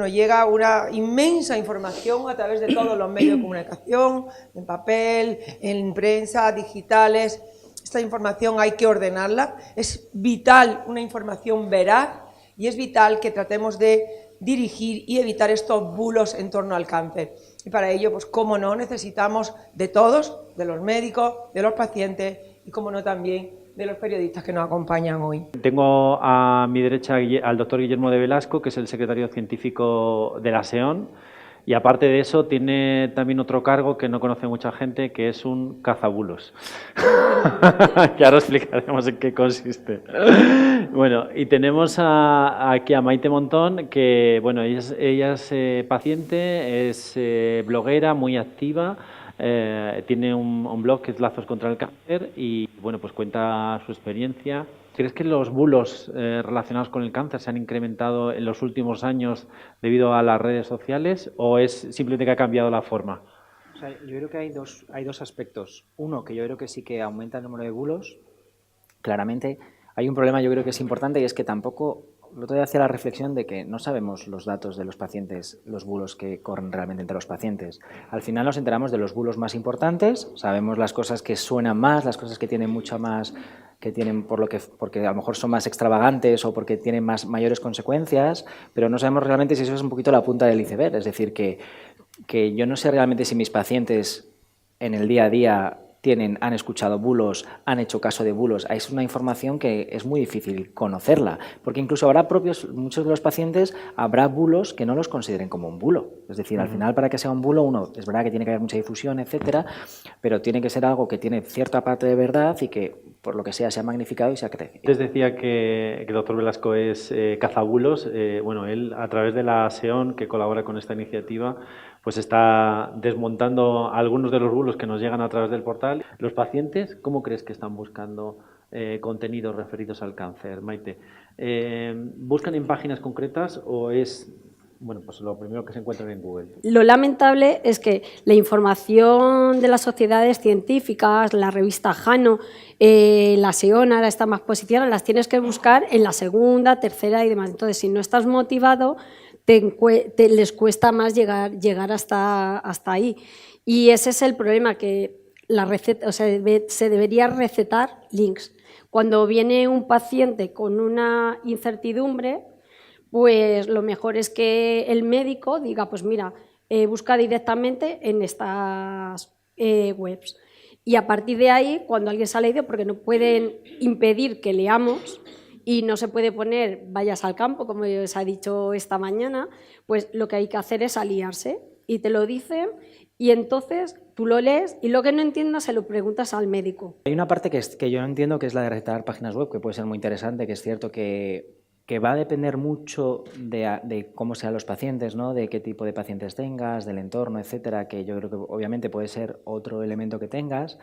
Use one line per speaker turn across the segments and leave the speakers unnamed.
nos llega una inmensa información a través de todos los medios de comunicación, en papel, en prensa, digitales. Esta información hay que ordenarla, es vital una información veraz y es vital que tratemos de dirigir y evitar estos bulos en torno al cáncer. Y para ello, pues cómo no, necesitamos de todos, de los médicos, de los pacientes y cómo no también de los periodistas que nos acompañan hoy.
Tengo a mi derecha al doctor Guillermo de Velasco, que es el secretario científico de la SEON, y aparte de eso tiene también otro cargo que no conoce mucha gente, que es un cazabulos. Que ahora explicaremos en qué consiste. Bueno, y tenemos aquí a Maite Montón, que bueno, ella es paciente, es bloguera, muy activa. Tiene un blog que es Lazos contra el Cáncer y bueno, pues cuenta su experiencia. ¿Crees que los bulos relacionados con el cáncer se han incrementado en los últimos años debido a las redes sociales o es simplemente que ha cambiado la forma?
O sea, yo creo que hay dos aspectos. Uno, que yo creo que sí que aumenta el número de bulos. Claramente hay un problema, yo creo que es importante, y es que tampoco, el otro día hacía la reflexión de que no sabemos los datos de los pacientes, los bulos que corren realmente entre los pacientes. Al final nos enteramos de los bulos más importantes, sabemos las cosas que suenan más, las cosas que tienen mucha más, que tienen porque a lo mejor son más extravagantes o porque tienen mayores consecuencias, pero no sabemos realmente si eso es un poquito la punta del iceberg. Es decir, que yo no sé realmente si mis pacientes en el día a día han escuchado bulos, han hecho caso de bulos. Es una información que es muy difícil conocerla, porque incluso habrá muchos de los pacientes, habrá bulos que no los consideren como un bulo. Es decir, al final, para que sea un bulo, uno, es verdad que tiene que haber mucha difusión, etcétera, pero tiene que ser algo que tiene cierta parte de verdad y que, por lo que sea, se ha magnificado y se ha crecido.
Les decía que el doctor Velasco es cazabulos. Bueno, él, a través de la SEON, que colabora con esta iniciativa, pues está desmontando algunos de los bulos que nos llegan a través del portal. Los pacientes, ¿cómo crees que están buscando contenidos referidos al cáncer, Maite? ¿Buscan en páginas concretas o es, bueno, pues lo primero que se encuentran en Google?
Lo lamentable es que la información de las sociedades científicas, la revista JANO, la SEON, ahora está más posicionada, las tienes que buscar en la segunda, tercera y demás. Entonces, si no estás motivado, les cuesta más llegar hasta ahí. Y ese es el problema, que la receta, o sea, se debería recetar links. Cuando viene un paciente con una incertidumbre, pues lo mejor es que el médico diga, pues mira, busca directamente en estas webs. Y a partir de ahí, cuando alguien se ha leído, porque no pueden impedir que leamos, y no se puede poner vayas al campo, como os ha dicho esta mañana, pues lo que hay que hacer es aliarse y te lo dicen y entonces tú lo lees y lo que no entiendas se lo preguntas al médico.
Hay una parte que yo no entiendo, que es la de recetar páginas web, que puede ser muy interesante, que es cierto que va a depender mucho de cómo sean los pacientes, ¿no? De qué tipo de pacientes tengas, del entorno, etcétera, que yo creo que obviamente puede ser otro elemento que tengas.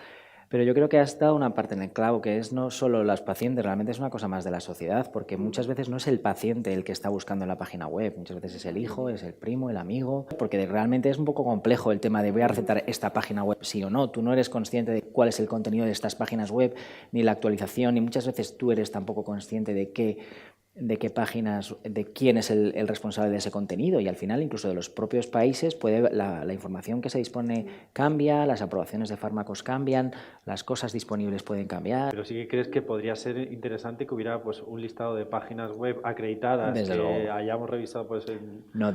Pero yo creo que has dado una parte en el clavo, que es no solo los pacientes, realmente es una cosa más de la sociedad, porque muchas veces no es el paciente el que está buscando en la página web, muchas veces es el hijo, es el primo, el amigo, porque realmente es un poco complejo el tema de voy a recetar esta página web sí o no. Tú no eres consciente de cuál es el contenido de estas páginas web, ni la actualización, ni muchas veces tú eres tampoco consciente de qué páginas, de quién es el responsable de ese contenido, y al final incluso de los propios países la información que se dispone cambia, las aprobaciones de fármacos cambian, las cosas disponibles pueden cambiar.
Pero sí que crees que podría ser interesante que hubiera pues un listado de páginas web acreditadas,
desde
que
luego
hayamos revisado pues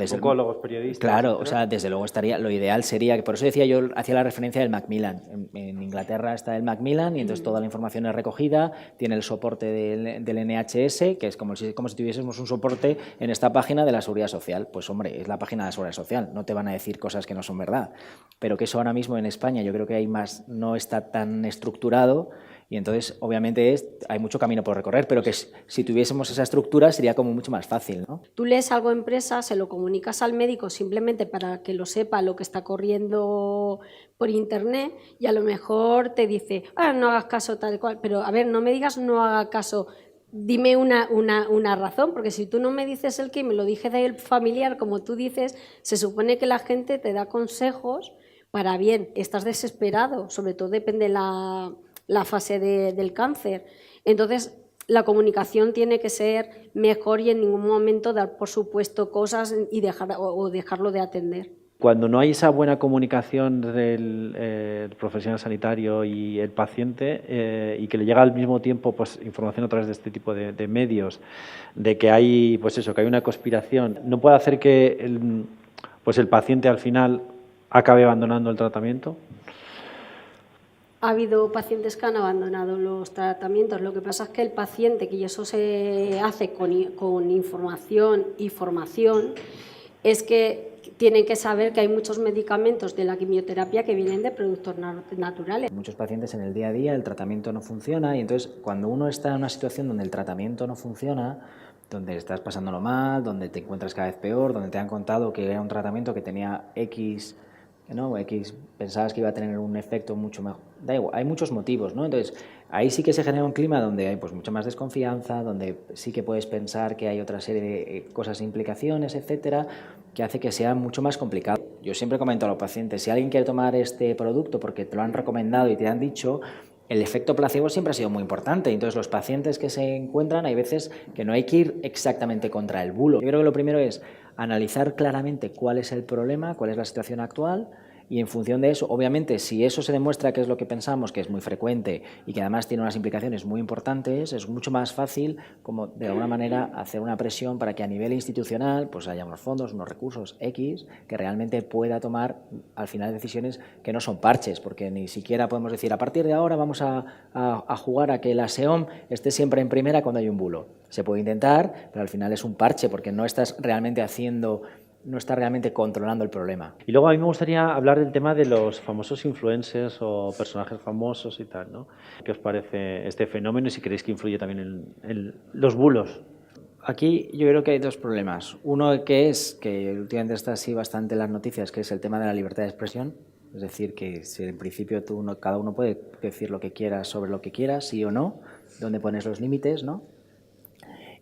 psicólogos,
periodistas.
Claro,
etcétera.
o sea, desde luego lo ideal sería, que por eso decía yo, hacía la referencia del Macmillan. En Inglaterra está el Macmillan y entonces toda la información es recogida, tiene el soporte del NHS, que es como si tuviésemos un soporte en esta página de la Seguridad Social. Pues hombre, es la página de la Seguridad Social, no te van a decir cosas que no son verdad. Pero que eso ahora mismo en España yo creo que no está tan estructurado, y entonces obviamente hay mucho camino por recorrer, pero que si tuviésemos esa estructura sería como mucho más fácil, ¿no?
Tú lees algo en prensa, se lo comunicas al médico simplemente para que lo sepa lo que está corriendo por internet, y a lo mejor te dice, no hagas caso tal cual, pero a ver, no me digas no haga caso. Dime una razón, porque si tú no me dices el qué, me lo dije del familiar, como tú dices, se supone que la gente te da consejos para bien, estás desesperado, sobre todo depende la fase del cáncer. Entonces, la comunicación tiene que ser mejor y en ningún momento dar por supuesto cosas y dejarlo de atender.
Cuando no hay esa buena comunicación del profesional sanitario y el paciente y que le llega al mismo tiempo pues, información a través de este tipo de medios, de que hay, pues eso, que hay una conspiración, no puede hacer que el paciente al final acabe abandonando el tratamiento.
Ha habido pacientes que han abandonado los tratamientos. Lo que pasa es que el paciente, y eso se hace con información y formación, es que tienen que saber que hay muchos medicamentos de la quimioterapia que vienen de productos naturales.
Muchos pacientes en el día a día el tratamiento no funciona y entonces cuando uno está en una situación donde el tratamiento no funciona, donde estás pasándolo mal, donde te encuentras cada vez peor, donde te han contado que era un tratamiento que tenía X, ¿no? X, pensabas que iba a tener un efecto mucho mejor. Da igual, hay muchos motivos, ¿no? Entonces, ahí sí que se genera un clima donde hay pues mucha más desconfianza, donde sí que puedes pensar que hay otra serie de cosas, implicaciones, etcétera, que hace que sea mucho más complicado. Yo siempre comento a los pacientes, si alguien quiere tomar este producto porque te lo han recomendado y te han dicho, el efecto placebo siempre ha sido muy importante. Entonces, los pacientes que se encuentran, hay veces que no hay que ir exactamente contra el bulo. Yo creo que lo primero es analizar claramente cuál es el problema, cuál es la situación actual y en función de eso, obviamente, si eso se demuestra que es lo que pensamos, que es muy frecuente y que además tiene unas implicaciones muy importantes, es mucho más fácil, como de alguna manera, hacer una presión para que a nivel institucional pues haya unos fondos, unos recursos X que realmente pueda tomar al final decisiones que no son parches, porque ni siquiera podemos decir a partir de ahora vamos a jugar a que la SEOM esté siempre en primera cuando hay un bulo. Se puede intentar, pero al final es un parche porque no estás realmente no está realmente controlando el problema.
Y luego a mí me gustaría hablar del tema de los famosos influencers o personajes famosos y tal, ¿no? ¿Qué os parece este fenómeno y si creéis que influye también en los bulos?
Aquí yo creo que hay dos problemas. Uno que es, que últimamente está así bastante en las noticias, que es el tema de la libertad de expresión. Es decir, que si en principio cada uno puede decir lo que quiera sobre lo que quiera, sí o no, donde pones los límites, ¿no?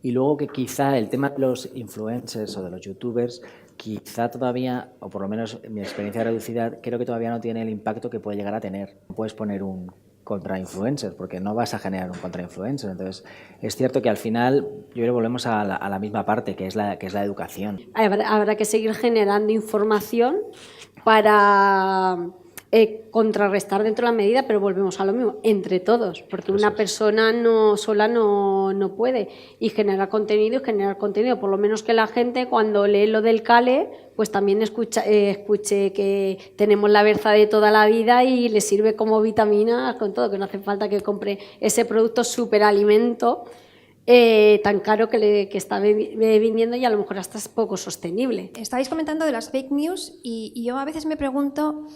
Y luego que quizá el tema de los influencers o de los youtubers, quizá todavía, o por lo menos en mi experiencia reducida, creo que todavía no tiene el impacto que puede llegar a tener. No puedes poner un contra-influencer porque no vas a generar un contra-influencer. Entonces, es cierto que al final, yo creo que volvemos a la misma parte, que es la educación.
Habrá que seguir generando información para contrarrestar dentro de la medida, pero volvemos a lo mismo, entre todos, porque una persona sola no puede. Y generar contenido, por lo menos que la gente cuando lee lo del CALE, pues también escuche que tenemos la berza de toda la vida y le sirve como vitamina con todo, que no hace falta que compre ese producto superalimento tan caro que está vendiendo y a lo mejor hasta es poco sostenible.
Estabais comentando de las fake news y yo a veces me pregunto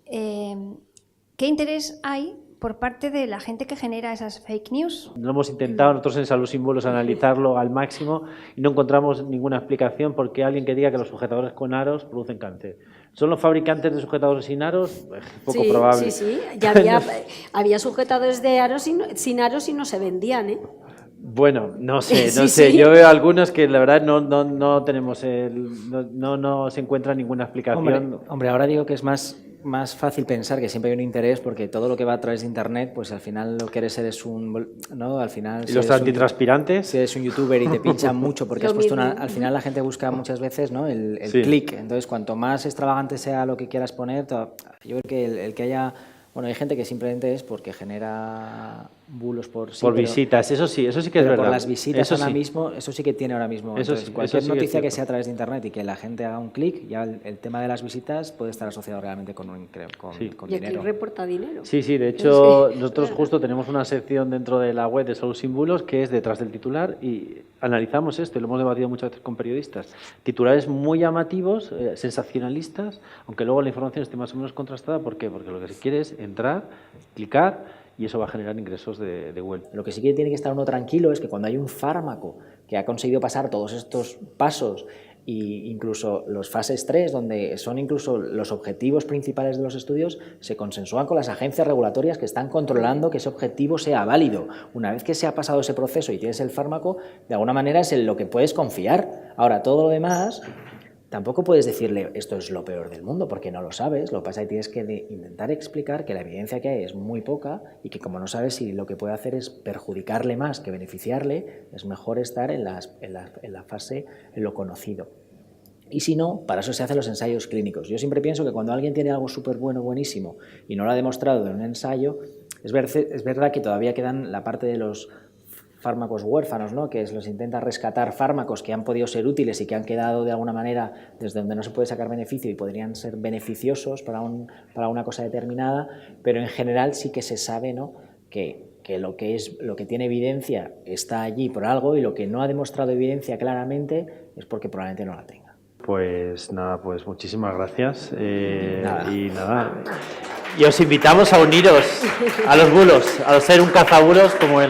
¿qué interés hay por parte de la gente que genera esas fake news?
Lo hemos intentado nosotros en Salud Sin Bulos analizarlo al máximo y no encontramos ninguna explicación por qué alguien que diga que los sujetadores con aros producen cáncer. ¿Son los fabricantes de sujetadores sin aros? Poco probable.
Sí, ya había sujetadores de aros sin aros y no se vendían, ¿eh?
Bueno, no sé. Yo veo algunos que la verdad no tenemos no se encuentra ninguna explicación.
Hombre, ahora digo que es más fácil pensar que siempre hay un interés porque todo lo que va a través de internet, pues al final lo que eres ¿no? Al final,
¿Y los antitranspirantes?
Si eres un youtuber y te pinchan mucho porque has puesto al final la gente busca muchas veces, ¿no? el clic. Entonces, cuanto más extravagante sea lo que quieras poner, yo creo que el que haya... Bueno, hay gente que simplemente es porque genera bulos por
visitas, eso sí que es verdad.
Por las visitas eso sí que tiene ahora mismo. Entonces, cualquier noticia que sea a través de internet y que la gente haga un clic, ya el tema de las visitas puede estar asociado realmente con dinero.
Y aquí reporta dinero.
Sí, de hecho, nosotros justo tenemos una sección dentro de la web de Salud Sin Bulos que es detrás del titular y analizamos esto y lo hemos debatido muchas veces con periodistas. Titulares muy llamativos, sensacionalistas, aunque luego la información esté más o menos contrastada. ¿Por qué? Porque lo que se quiere es entrar, clicar y eso va a generar ingresos de web.
Lo que sí que tiene que estar uno tranquilo es que cuando hay un fármaco que ha conseguido pasar todos estos pasos e incluso los fases 3, donde son incluso los objetivos principales de los estudios, se consensúan con las agencias regulatorias que están controlando que ese objetivo sea válido. Una vez que se ha pasado ese proceso y tienes el fármaco, de alguna manera es en lo que puedes confiar. Ahora, todo lo demás... tampoco puedes decirle esto es lo peor del mundo, porque no lo sabes. Lo que pasa es que tienes que intentar explicar que la evidencia que hay es muy poca y que como no sabes si lo que puede hacer es perjudicarle más que beneficiarle, es mejor estar en la fase, en lo conocido. Y si no, para eso se hacen los ensayos clínicos. Yo siempre pienso que cuando alguien tiene algo súper bueno, buenísimo, y no lo ha demostrado en un ensayo, es verdad que todavía quedan la parte de los fármacos huérfanos, ¿no? Que los intenta rescatar fármacos que han podido ser útiles y que han quedado de alguna manera desde donde no se puede sacar beneficio y podrían ser beneficiosos para una cosa determinada, pero en general sí que se sabe, ¿no? que lo que tiene evidencia está allí por algo y lo que no ha demostrado evidencia claramente es porque probablemente no la tenga.
Pues nada, pues muchísimas gracias.
Nada.
Y nada. Y os invitamos a uniros a los bulos, a ser un cazabulos como él.